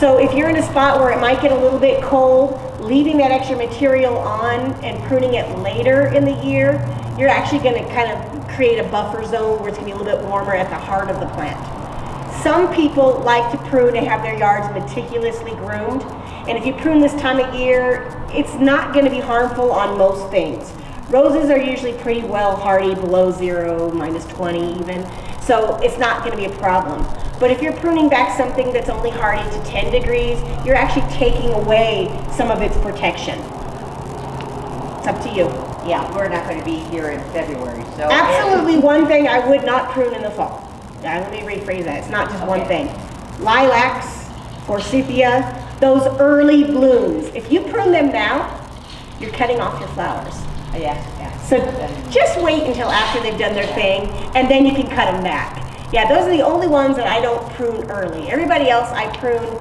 So if you're in a spot where it might get a little bit cold, leaving that extra material on and pruning it later in the year, you're actually going to kind of create a buffer zone where it's going to be a little bit warmer at the heart of the plant. Some people like to prune and have their yards meticulously groomed. And if you prune this time of year, it's not going to be harmful on most things. Roses are usually pretty well hardy, below 0, -20 even. So it's not going to be a problem. But if you're pruning back something that's only hardy to 10 degrees, you're actually taking away some of its protection. It's up to you. Yeah, we're not gonna be here in February, so. Absolutely one thing I would not prune in the fall. Let me rephrase that. It's not just one Okay. thing. Lilacs, forsythia, those early blooms. If you prune them now, you're cutting off your flowers. Yeah, yeah. So just wait until after they've done their thing, and then you can cut them back. Yeah, those are the only ones that I don't prune early. Everybody else I prune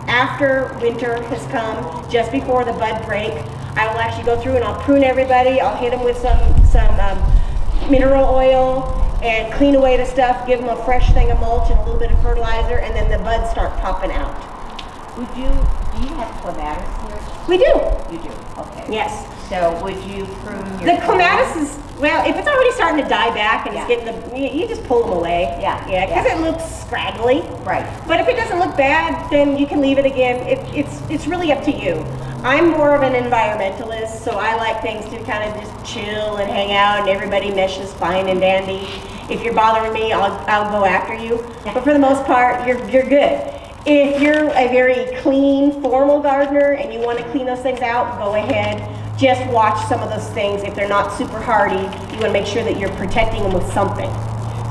after winter has come, just before the bud break. I will actually go through and I'll prune everybody. I'll hit them with some mineral oil and clean away the stuff, give them a fresh thing of mulch and a little bit of fertilizer, and then the buds start popping out. Do you have clematis here? We do, You do, okay. yes. So would you prune your? The clematis is, well, if it's already starting to die back and it's Yeah. getting the, you just pull them away. Yeah, Yeah, because yeah. it looks scraggly. Right. But if it doesn't look bad, then you can leave it again. It's really up to you. I'm more of an environmentalist, so I like things to kind of just chill and hang out and everybody meshes fine and dandy. If you're bothering me, I'll go after you. But for the most part, you're good. If you're a very clean, formal gardener and you want to clean those things out, go ahead. Just watch some of those things. If they're not super hardy, you want to make sure that you're protecting them with something.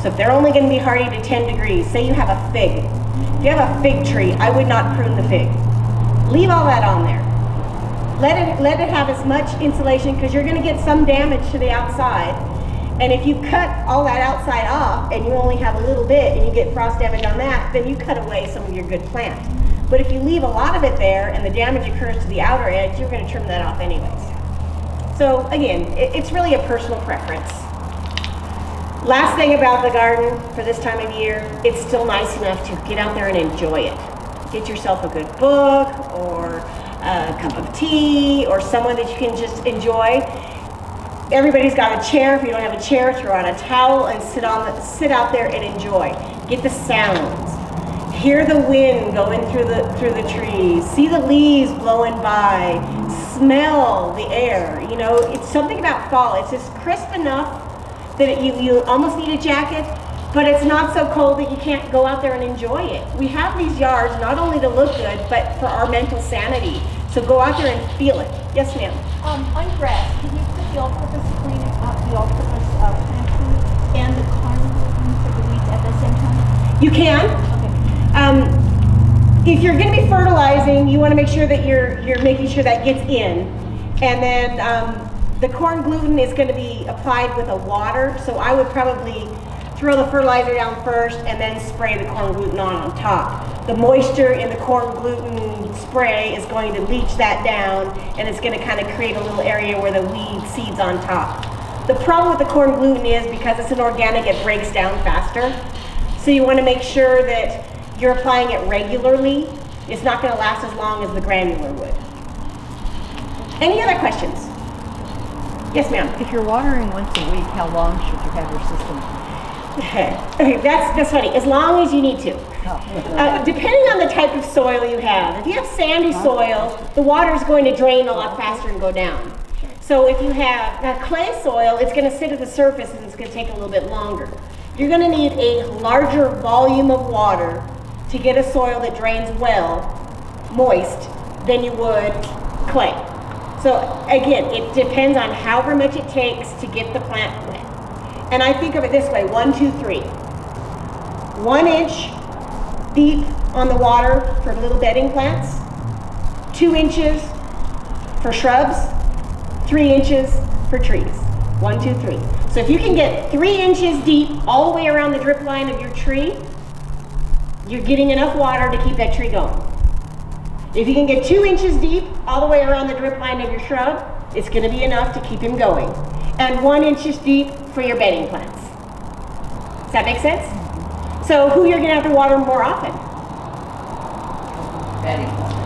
So if they're only going to be hardy to 10 degrees, say you have a fig. If you have a fig tree, I would not prune the fig. Leave all that on there. Let it have as much insulation because you're going to get some damage to the outside. And if you cut all that outside off and you only have a little bit and you get frost damage on that, then you cut away some of your good plant. But if you leave a lot of it there and the damage occurs to the outer edge, you're going to trim that off anyways. So again, it's really a personal preference. Last thing about the garden for this time of year, it's still nice enough to get out there and enjoy it. Get yourself a good book or a cup of tea or someone that you can just enjoy. Everybody's got a chair. If you don't have a chair, throw out a towel and sit out there and enjoy. Get the sounds. Hear the wind going through the trees. See the leaves blowing by. Smell the air. You know, it's something about fall. It's just crisp enough that you almost need a jacket, but it's not so cold that you can't go out there and enjoy it. We have these yards not only to look good, but for our mental sanity. So go out there and feel it. Yes, ma'am. On grass, can you put the all-purpose cleaning, the all-purpose plant food and the corn for the weeds at the same time? You can. Okay. If you're going to be fertilizing, you want to make sure that you're making sure that gets in. And then the corn gluten is going to be applied with a water, so I would probably throw the fertilizer down first and then spray the corn gluten on top. The moisture in the corn gluten spray is going to leach that down, and it's going to kind of create a little area where the weed seeds on top. The problem with the corn gluten is because it's an organic, it breaks down faster. So you want to make sure that you're applying it regularly. It's not going to last as long as the granular would. Any other questions? Yes, ma'am. If you're watering once a week, how long should you have your system? Okay, that's funny. As long as you need to. Depending on the type of soil you have. If you have sandy soil, the water is going to drain a lot faster and go down. So if you have clay soil, it's going to sit at the surface and it's going to take a little bit longer. You're going to need a larger volume of water to get a soil that drains well, moist, than you would clay. So again, it depends on however much it takes to get the plant wet. And I think of it this way, 1, 2, 3. 1 inch deep on the water for little bedding plants, 2 inches for shrubs, 3 inches for trees. 1, 2, 3. So if you can get 3 inches deep all the way around the drip line of your tree, you're getting enough water to keep that tree going. If you can get 2 inches deep all the way around the drip line of your shrub, it's going to be enough to keep him going. And 1 inch deep for your bedding plants. Does that make sense? So who you're going to have to water more often? Betty.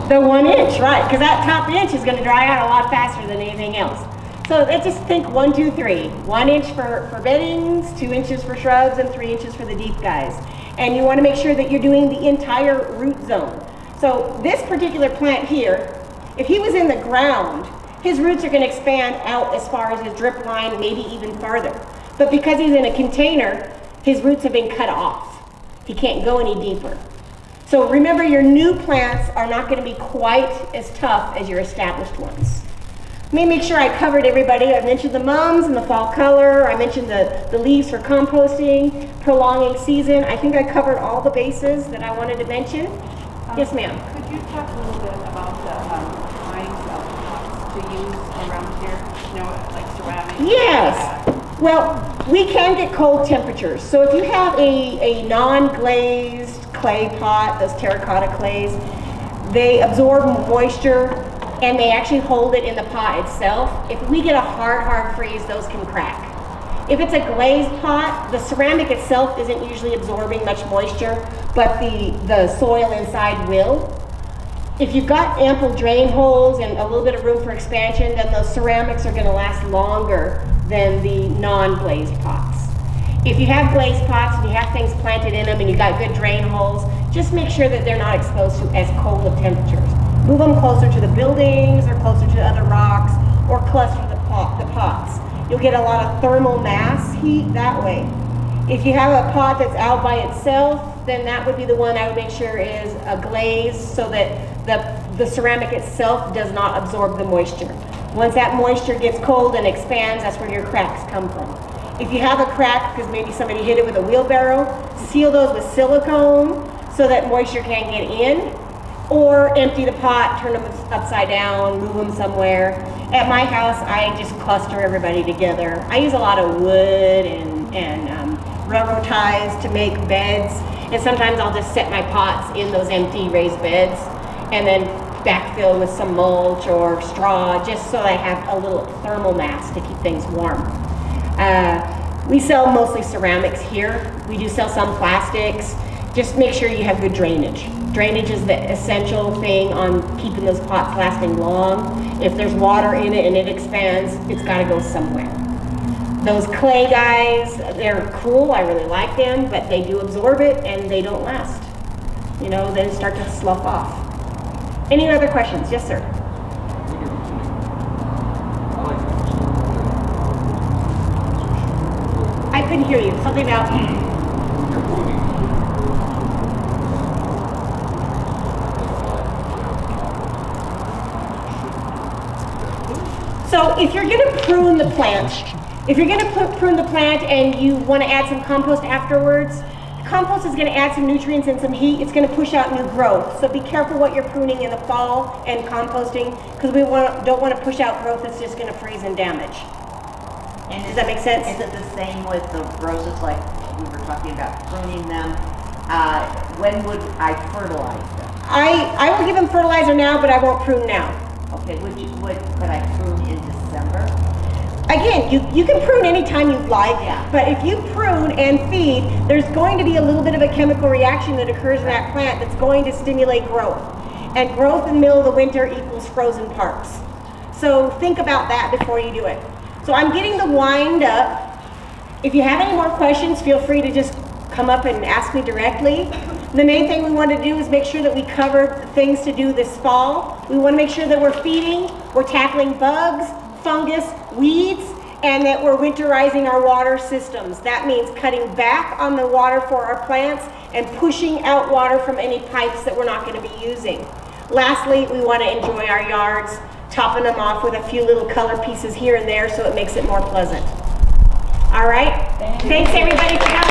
The 1 inch, right? Because that top inch is going to dry out a lot faster than anything else. So let's just think 1, 2, 3. 1 inch for beddings, 2 inches for shrubs, and 3 inches for the deep guys. And you want to make sure that you're doing the entire root zone. So this particular plant here, if he was in the ground, his roots are going to expand out as far as his drip line, maybe even farther. But because he's in a container, his roots have been cut off. He can't go any deeper. So remember, your new plants are not going to be quite as tough as your established ones. Let me make sure I covered everybody. I mentioned the mums and the fall color. I mentioned the leaves for composting, prolonging season. I think I covered all the bases that I wanted to mention. Yes, ma'am. Could you talk a little bit about the kinds of pots to use around here? You know, like ceramic? Yes. Well, we can get cold temperatures. So if you have a non-glazed clay pot, those terracotta clays, they absorb moisture and they actually hold it in the pot itself. If we get a hard freeze, those can crack. If it's a glazed pot, the ceramic itself isn't usually absorbing much moisture, but the soil inside will. If you've got ample drain holes and a little bit of room for expansion, then those ceramics are gonna last longer than the non-glazed pots. If you have glazed pots and you have things planted in them and you've got good drain holes, just make sure that they're not exposed to as cold of temperatures. Move them closer to the buildings or closer to other rocks or cluster the pots. You'll get a lot of thermal mass heat that way. If you have a pot that's out by itself, then that would be the one I would make sure is a glaze so that the ceramic itself does not absorb the moisture. Once that moisture gets cold and expands, that's where your cracks come from. If you have a crack because maybe somebody hit it with a wheelbarrow, seal those with silicone so that moisture can't get in, or empty the pot, turn them upside down, move them somewhere. At my house, I just cluster everybody together. I use a lot of wood and railroad ties to make beds, and sometimes I'll just set my pots in those empty raised beds and then backfill with some mulch or straw just so I have a little thermal mass to keep things warm. We sell mostly ceramics here. We do sell some plastics. Just make sure you have good drainage. Drainage is the essential thing on keeping those pots lasting long. If there's water in it and it expands, it's got to go somewhere. Those clay guys, they're cool. I really like them, but they do absorb it and they don't last. You know, they start to slough off. Any other questions? Yes, sir. I couldn't hear you. Something about... So if you're going to prune the plant, and you want to add some compost afterwards, compost is going to add some nutrients and some heat. It's going to push out new growth. So be careful what you're pruning in the fall and composting, because we don't want to push out growth that's just going to freeze and damage. And Does that make sense? Is it the same with the roses, like we were talking about pruning them? When would I fertilize them? I will give them fertilizer now, but I won't prune now. Okay, could I prune in December? Again, you can prune anytime you'd like, Yeah. but if you prune and feed, there's going to be a little bit of a chemical reaction that occurs in that plant that's going to stimulate growth. And growth in the middle of the winter equals frozen parts. So think about that before you do it. So I'm getting the wind up. If you have any more questions, feel free to just come up and ask me directly. The main thing we want to do is make sure that we cover things to do this fall. We want to make sure that we're feeding, we're tackling bugs, fungus, weeds, and that we're winterizing our water systems. That means cutting back on the water for our plants and pushing out water from any pipes that we're not going to be using. Lastly, we want to enjoy our yards, topping them off with a few little color pieces here and there so it makes it more pleasant. All right? Thanks everybody for coming.